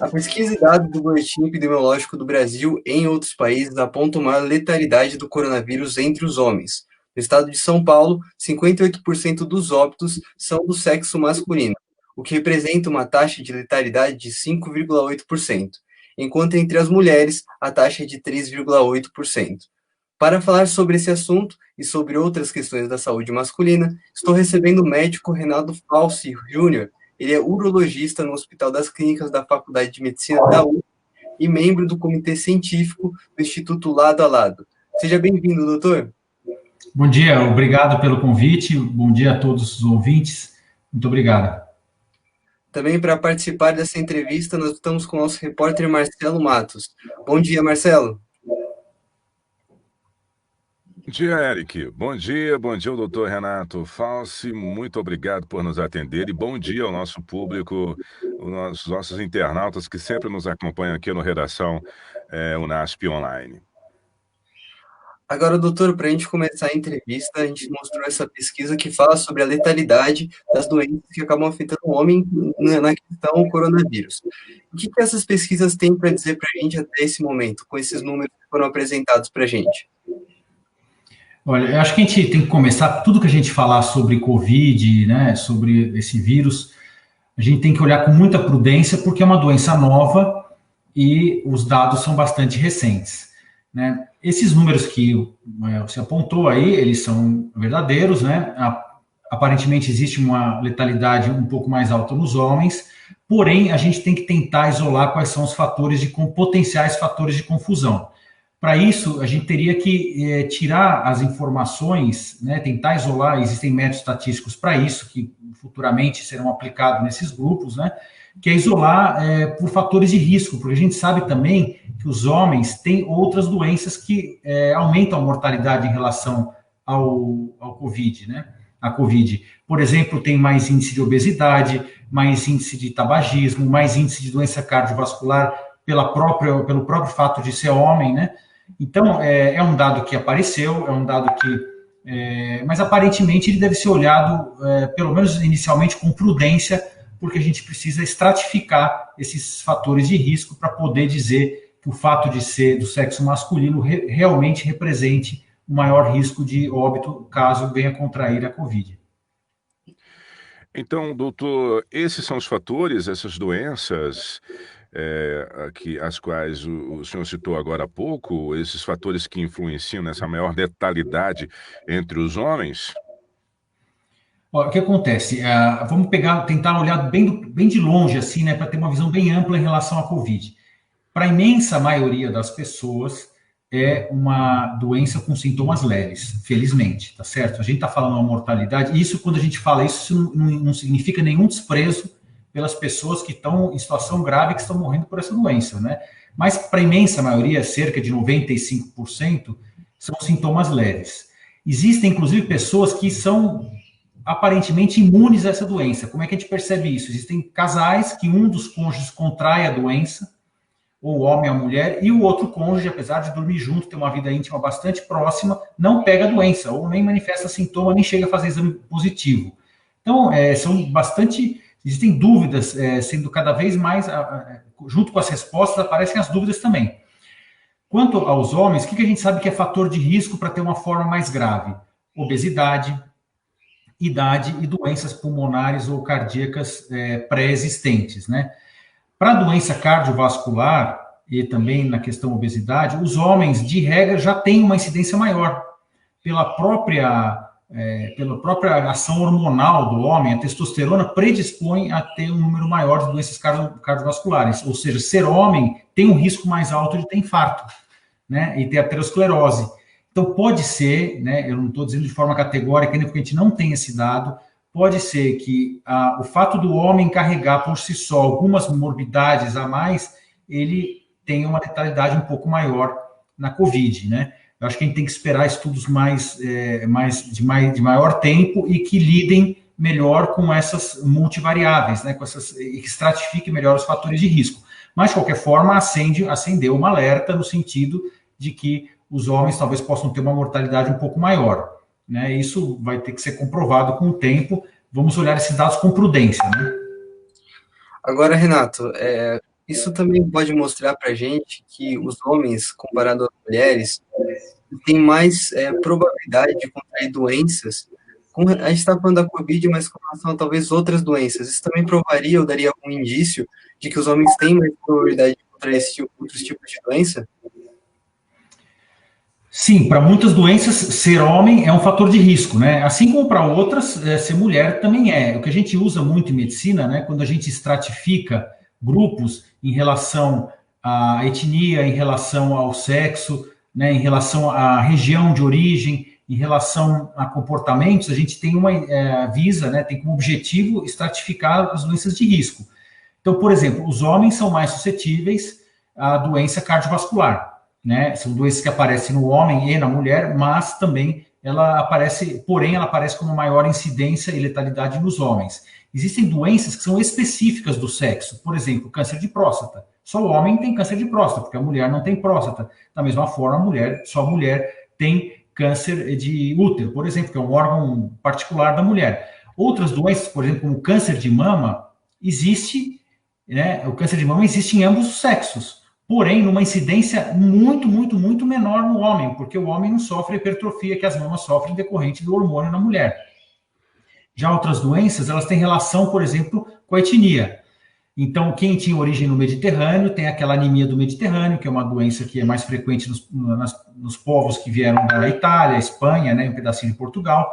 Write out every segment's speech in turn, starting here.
A pesquisa e dados do Boletim Epidemiológico do Brasil em outros países apontam maior letalidade do coronavírus entre os homens. No estado de São Paulo, 58% dos óbitos são do sexo masculino, o que representa uma taxa de letalidade de 5,8%, enquanto entre as mulheres a taxa é de 3,8%. Para falar sobre esse assunto e sobre outras questões da saúde masculina, estou recebendo o médico Renato Falsi Júnior. Ele é urologista no Hospital das Clínicas da Faculdade de Medicina da USP e membro do comitê científico do Instituto Lado a Lado. Seja bem-vindo, doutor. Bom dia, obrigado pelo convite. Bom dia a todos os ouvintes. Muito obrigado. Também para participar dessa entrevista, nós estamos com o nosso repórter Marcelo Matos. Bom dia, Marcelo. Bom dia, Eric. Bom dia, ao doutor Renato Falsi. Muito obrigado por nos atender e bom dia ao nosso público, os nossos internautas que sempre nos acompanham aqui no Redação Unasp Online. Agora, doutor, para a gente começar a entrevista, a gente mostrou essa pesquisa que fala sobre a letalidade das doenças que acabam afetando o homem na questão coronavírus. O que essas pesquisas têm para dizer para a gente até esse momento, com esses números que foram apresentados para a gente? Olha, eu acho que a gente tem que começar, tudo que a gente falar sobre Covid, né, sobre esse vírus, a gente tem que olhar com muita prudência, porque é uma doença nova e os dados são bastante recentes, né? Esses números que você apontou aí, eles são verdadeiros, né? Aparentemente existe uma letalidade um pouco mais alta nos homens, porém a gente tem que tentar isolar quais são os fatores potenciais fatores de confusão. Para isso, a gente teria que tirar as informações, né, tentar isolar, existem métodos estatísticos para isso, que futuramente serão aplicados nesses grupos, né, que é isolar por fatores de risco, porque a gente sabe também que os homens têm outras doenças que aumentam a mortalidade em relação ao Covid, né, a Covid. Por exemplo, tem mais índice de obesidade, mais índice de tabagismo, mais índice de doença cardiovascular pelo próprio fato de ser homem, né. Então, é um dado que apareceu, é um dado que... mas, aparentemente, ele deve ser olhado, pelo menos inicialmente, com prudência, porque a gente precisa estratificar esses fatores de risco para poder dizer que o fato de ser do sexo masculino realmente represente o maior risco de óbito caso venha contrair a Covid. Então, doutor, esses são os fatores, essas doenças... as quais o senhor citou agora há pouco, esses fatores que influenciam nessa maior letalidade entre os homens? O que acontece? Vamos tentar olhar bem de longe, assim, né, para ter uma visão bem ampla em relação à Covid. Para a imensa maioria das pessoas, é uma doença com sintomas leves, felizmente, tá certo? A gente está falando uma mortalidade, e isso, quando a gente fala isso não significa nenhum desprezo pelas pessoas que estão em situação grave, que estão morrendo por essa doença, né? Mas, para a imensa maioria, cerca de 95%, são sintomas leves. Existem, inclusive, pessoas que são aparentemente imunes a essa doença. Como é que a gente percebe isso? Existem casais que um dos cônjuges contrai a doença, ou o homem ou a mulher, e o outro cônjuge, apesar de dormir junto, ter uma vida íntima bastante próxima, não pega a doença, ou nem manifesta sintoma, nem chega a fazer exame positivo. Então, existem dúvidas, sendo cada vez mais, junto com as respostas, aparecem as dúvidas também. Quanto aos homens, o que a gente sabe que é fator de risco para ter uma forma mais grave? Obesidade, idade e doenças pulmonares ou cardíacas pré-existentes, né? Para a doença cardiovascular e também na questão obesidade, os homens, de regra, já têm uma incidência maior. Pela própria ação hormonal do homem, a testosterona predispõe a ter um número maior de doenças cardiovasculares. Ou seja, ser homem tem um risco mais alto de ter infarto, né, e ter aterosclerose. Então, pode ser, né, eu não estou dizendo de forma categórica ainda, porque a gente não tem esse dado, pode ser que o fato do homem carregar por si só algumas morbidades a mais, ele tenha uma letalidade um pouco maior na Covid, né? Eu acho que a gente tem que esperar estudos de maior tempo e que lidem melhor com essas multivariáveis, né? E que estratifiquem melhor os fatores de risco. Mas, de qualquer forma, acendeu uma alerta no sentido de que os homens talvez possam ter uma mortalidade um pouco maior, né? Isso vai ter que ser comprovado com o tempo. Vamos olhar esses dados com prudência, né? Agora, Renato, Isso também pode mostrar para a gente que os homens, comparado às mulheres, têm mais probabilidade de contrair doenças. A gente está falando da Covid, mas com relação a talvez outras doenças. Isso também provaria ou daria algum indício de que os homens têm mais probabilidade de contrair outros tipos de doença? Sim, para muitas doenças, ser homem é um fator de risco, né? Assim como para outras, ser mulher também é. O que a gente usa muito em medicina, né? Quando a gente estratifica grupos em relação à etnia, em relação ao sexo, né? Em relação à região de origem, em relação a comportamentos, a gente tem visa, né? Tem como objetivo estratificar as doenças de risco. Então, por exemplo, os homens são mais suscetíveis à doença cardiovascular, né? São doenças que aparecem no homem e na mulher, mas também ela aparece com uma maior incidência e letalidade nos homens. Existem doenças que são específicas do sexo, por exemplo, câncer de próstata. Só o homem tem câncer de próstata, porque a mulher não tem próstata. Da mesma forma, só a mulher tem câncer de útero, por exemplo, que é um órgão particular da mulher. Outras doenças, por exemplo, como câncer de mama, o câncer de mama existe em ambos os sexos, porém, numa incidência muito, muito, muito menor no homem, porque o homem não sofre a hipertrofia que as mamas sofrem decorrente do hormônio na mulher. Já outras doenças, elas têm relação, por exemplo, com a etnia. Então, quem tinha origem no Mediterrâneo tem aquela anemia do Mediterrâneo, que é uma doença que é mais frequente nos povos que vieram da Itália, Espanha, né, um pedacinho de Portugal.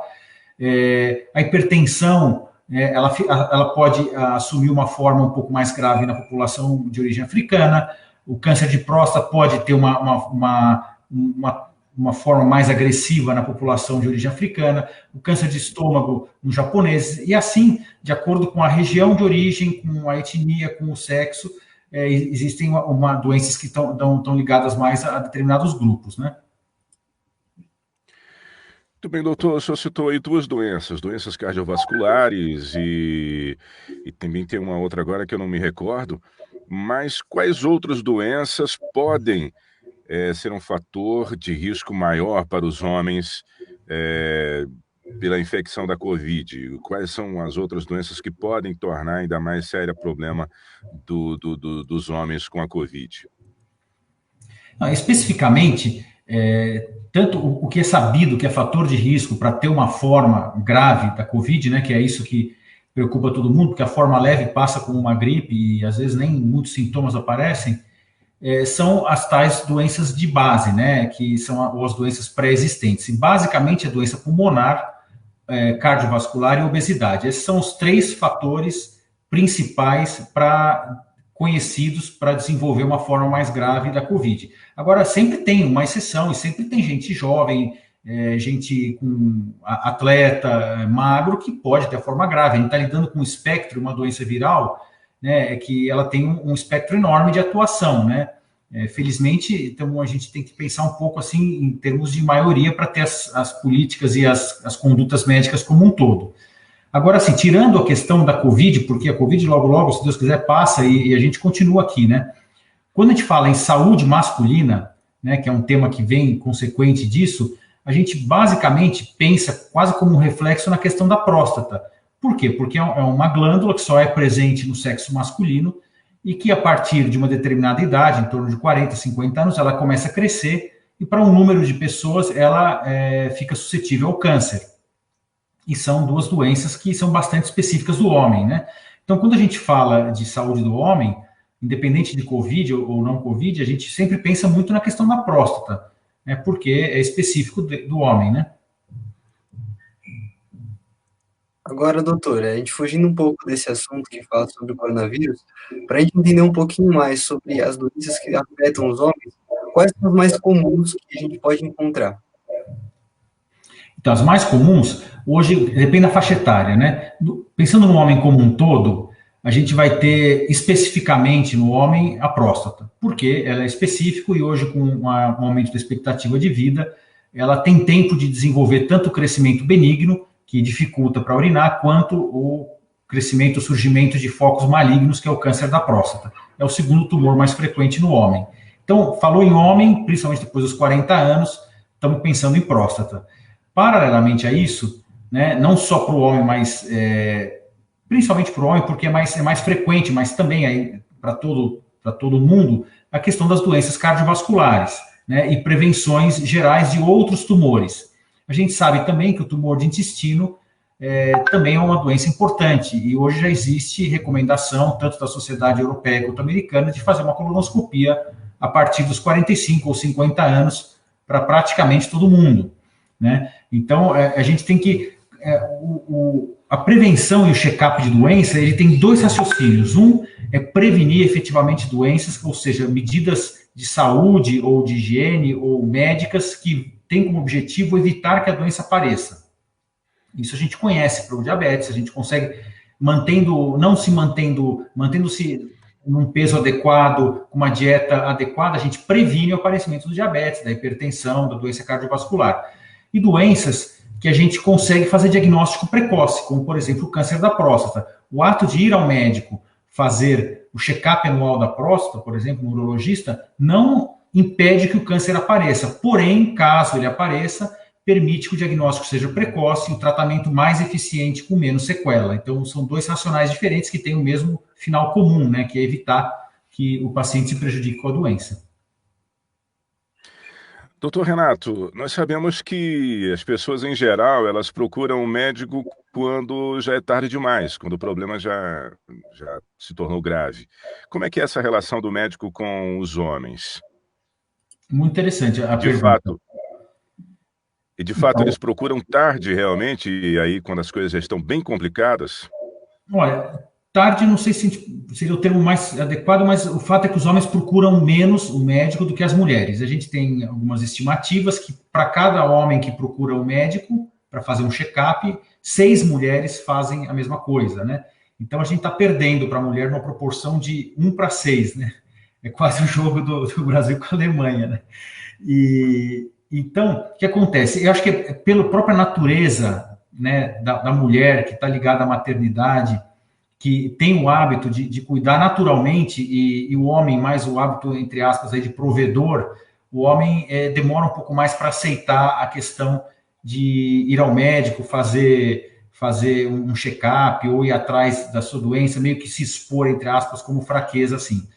A hipertensão, ela pode assumir uma forma um pouco mais grave na população de origem africana. O câncer de próstata pode ter uma forma mais agressiva na população de origem africana, o câncer de estômago no japonês, e assim, de acordo com a região de origem, com a etnia, com o sexo, existem doenças que estão ligadas mais a determinados grupos, né? Muito bem, doutor, o senhor citou aí duas doenças cardiovasculares e também tem uma outra agora que eu não me recordo, mas quais outras doenças podem ser um fator de risco maior para os homens pela infecção da Covid? Quais são as outras doenças que podem tornar ainda mais sério o problema dos homens com a Covid? Especificamente, tanto o que é sabido que é fator de risco para ter uma forma grave da Covid, né, que é isso que preocupa todo mundo, porque a forma leve passa como uma gripe e às vezes nem muitos sintomas aparecem, são as tais doenças de base, né, que são as doenças pré-existentes. E basicamente a doença pulmonar, cardiovascular e obesidade. Esses são os três fatores principais conhecidos para desenvolver uma forma mais grave da Covid. Agora, sempre tem uma exceção, e sempre tem gente jovem, gente com atleta, magro, que pode ter forma grave. A gente está lidando com um espectro, uma doença viral, né, que ela tem um espectro enorme de atuação, né? Felizmente, então a gente tem que pensar um pouco assim em termos de maioria para ter as políticas e as condutas médicas como um todo. Agora, assim, tirando a questão da Covid, porque a Covid logo, logo, se Deus quiser, passa e a gente continua aqui, né? Quando a gente fala em saúde masculina, né, que é um tema que vem consequente disso, a gente basicamente pensa quase como um reflexo na questão da próstata. Por quê? Porque é uma glândula que só é presente no sexo masculino e que a partir de uma determinada idade, em torno de 40, 50 anos, ela começa a crescer e para um número de pessoas ela fica suscetível ao câncer. E são duas doenças que são bastante específicas do homem, né? Então, quando a gente fala de saúde do homem, independente de Covid ou não Covid, a gente sempre pensa muito na questão da próstata, né? Porque é específico do homem, né? Agora, doutora, a gente fugindo um pouco desse assunto que fala sobre o coronavírus, para a gente entender um pouquinho mais sobre as doenças que afetam os homens, quais são as mais comuns que a gente pode encontrar? Então, as mais comuns, hoje, depende da faixa etária, né? Pensando no homem como um todo, a gente vai ter especificamente no homem a próstata, porque ela é específico e hoje, com um aumento da expectativa de vida, ela tem tempo de desenvolver tanto o crescimento benigno, que dificulta para urinar, quanto o crescimento, o surgimento de focos malignos, que é o câncer da próstata. É o segundo tumor mais frequente no homem. Então, falou em homem, principalmente depois dos 40 anos, estamos pensando em próstata. Paralelamente a isso, né, não só para o homem, mas principalmente para o homem, porque é mais frequente, mas também para todo para todo mundo, a questão das doenças cardiovasculares, né, e prevenções gerais de outros tumores. A gente sabe também que o tumor de intestino também é uma doença importante, e hoje já existe recomendação, tanto da Sociedade Europeia quanto americana, de fazer uma colonoscopia a partir dos 45 ou 50 anos para praticamente todo mundo, né? Então, a gente tem que... a prevenção e o check-up de doença, ele tem dois raciocínios. Um é prevenir efetivamente doenças, ou seja, medidas de saúde ou de higiene ou médicas que têm como objetivo evitar que a doença apareça. Isso a gente conhece para o diabetes, a gente consegue, mantendo-se num peso adequado, com uma dieta adequada, a gente previne o aparecimento do diabetes, da hipertensão, da doença cardiovascular. E doenças que a gente consegue fazer diagnóstico precoce, como, por exemplo, o câncer da próstata. O ato de ir ao médico fazer o check-up anual da próstata, por exemplo, no urologista, não impede que o câncer apareça. Porém, caso ele apareça, permite que o diagnóstico seja precoce e o tratamento mais eficiente com menos sequela. Então, são dois racionais diferentes que têm o mesmo final comum, né, que é evitar que o paciente se prejudique com a doença. Doutor Renato, nós sabemos que as pessoas, em geral, elas procuram um médico quando já é tarde demais, quando o problema já se tornou grave. Como é que é essa relação do médico com os homens? Muito interessante a De pergunta. fato, Então, eles procuram tarde, realmente, e aí quando as coisas já estão bem complicadas? olha, tarde não sei se seria o termo mais adequado, mas o fato é que os homens procuram menos o médico do que as mulheres. A gente tem algumas estimativas que para cada homem que procura o médico para fazer um check-up, 6 mulheres fazem a mesma coisa, né? Então a gente está perdendo para a mulher uma proporção de 1 para 6, né? É quase o jogo do Brasil com a Alemanha, né? E então, o que acontece? Eu acho que é pela própria natureza, né, da mulher que está ligada à maternidade, que tem o hábito de cuidar naturalmente, e o homem mais o hábito, entre aspas, aí, de provedor, o homem demora um pouco mais para aceitar a questão de ir ao médico, fazer um check-up ou ir atrás da sua doença, meio que se expor, entre aspas, como fraqueza, assim.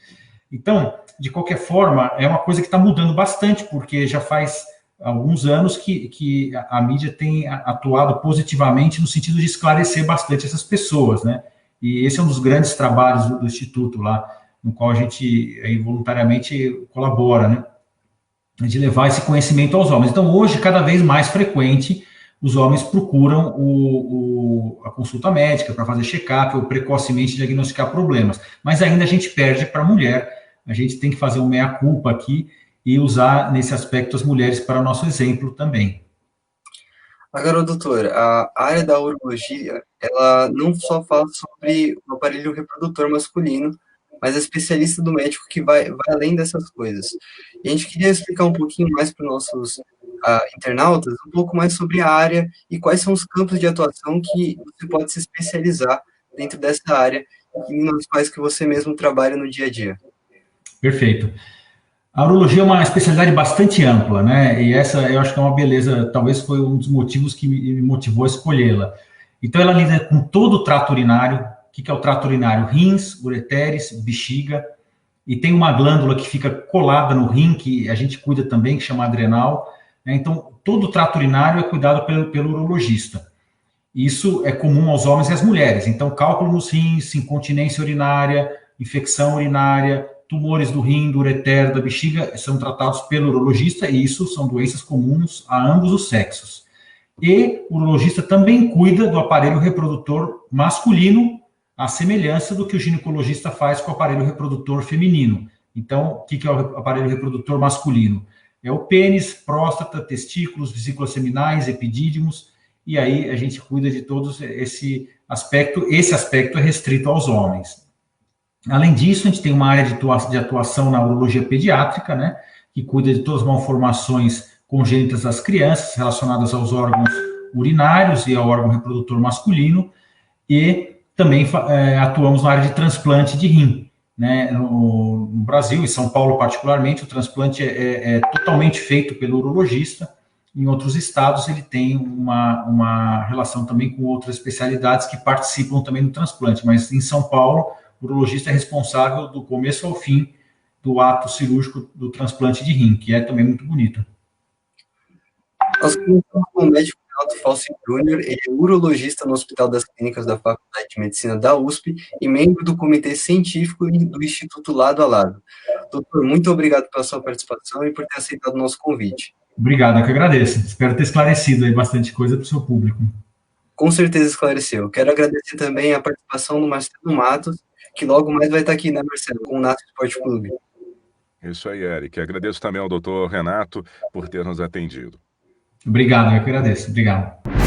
Então, de qualquer forma, é uma coisa que está mudando bastante, porque já faz alguns anos que a mídia tem atuado positivamente no sentido de esclarecer bastante essas pessoas, né? E esse é um dos grandes trabalhos do Instituto lá, no qual a gente aí, voluntariamente colabora, né? De levar esse conhecimento aos homens. Então, hoje, cada vez mais frequente, os homens procuram a consulta médica para fazer check-up ou precocemente diagnosticar problemas. Mas ainda a gente perde para a mulher. A gente tem que fazer um meia-culpa aqui e usar, nesse aspecto, as mulheres para nosso exemplo também. Agora, doutor, a área da urologia, ela não só fala sobre o aparelho reprodutor masculino, mas é especialista do médico que vai além dessas coisas. E a gente queria explicar um pouquinho mais para os nossos internautas, um pouco mais sobre a área e quais são os campos de atuação que você pode se especializar dentro dessa área e nos quais que você mesmo trabalha no dia a dia. Perfeito. A urologia é uma especialidade bastante ampla, né? E essa eu acho que é uma beleza, talvez foi um dos motivos que me motivou a escolhê-la. Então, ela lida com todo o trato urinário. O que é o trato urinário? Rins, ureteres, bexiga, e tem uma glândula que fica colada no rim, que a gente cuida também, que chama adrenal, né? Então, todo o trato urinário é cuidado pelo urologista. Isso é comum aos homens e às mulheres. Então, cálculo nos rins, incontinência urinária, infecção urinária, tumores do rim, do ureter, da bexiga, são tratados pelo urologista, e isso são doenças comuns a ambos os sexos. E o urologista também cuida do aparelho reprodutor masculino, à semelhança do que o ginecologista faz com o aparelho reprodutor feminino. Então, o que é o aparelho reprodutor masculino? É o pênis, próstata, testículos, vesículas seminais, epidídimos, e aí a gente cuida de todos esse aspecto. Esse aspecto é restrito aos homens. Além disso, a gente tem uma área de atuação na urologia pediátrica, né, que cuida de todas as malformações congênitas das crianças relacionadas aos órgãos urinários e ao órgão reprodutor masculino, e também atuamos na área de transplante de rim, né, no Brasil, em São Paulo particularmente, o transplante é totalmente feito pelo urologista. Em outros estados ele tem uma relação também com outras especialidades que participam também do transplante, mas em São Paulo urologista é responsável do começo ao fim do ato cirúrgico do transplante de rim, que é também muito bonito. Nós conversamos com o médico Renato Falsi Júnior, ele é urologista no Hospital das Clínicas da Faculdade de Medicina da USP e membro do Comitê Científico do Instituto Lado a Lado. Doutor, muito obrigado pela sua participação e por ter aceitado o nosso convite. Obrigado, eu que agradeço. Espero ter esclarecido aí bastante coisa para o seu público. Com certeza esclareceu. Quero agradecer também a participação do Marcelo Matos, que logo mais vai estar aqui, né, Marcelo, com o Nato Esporte Clube. Isso aí, Eric. Agradeço também ao doutor Renato por ter nos atendido. Obrigado, eu que agradeço. Obrigado.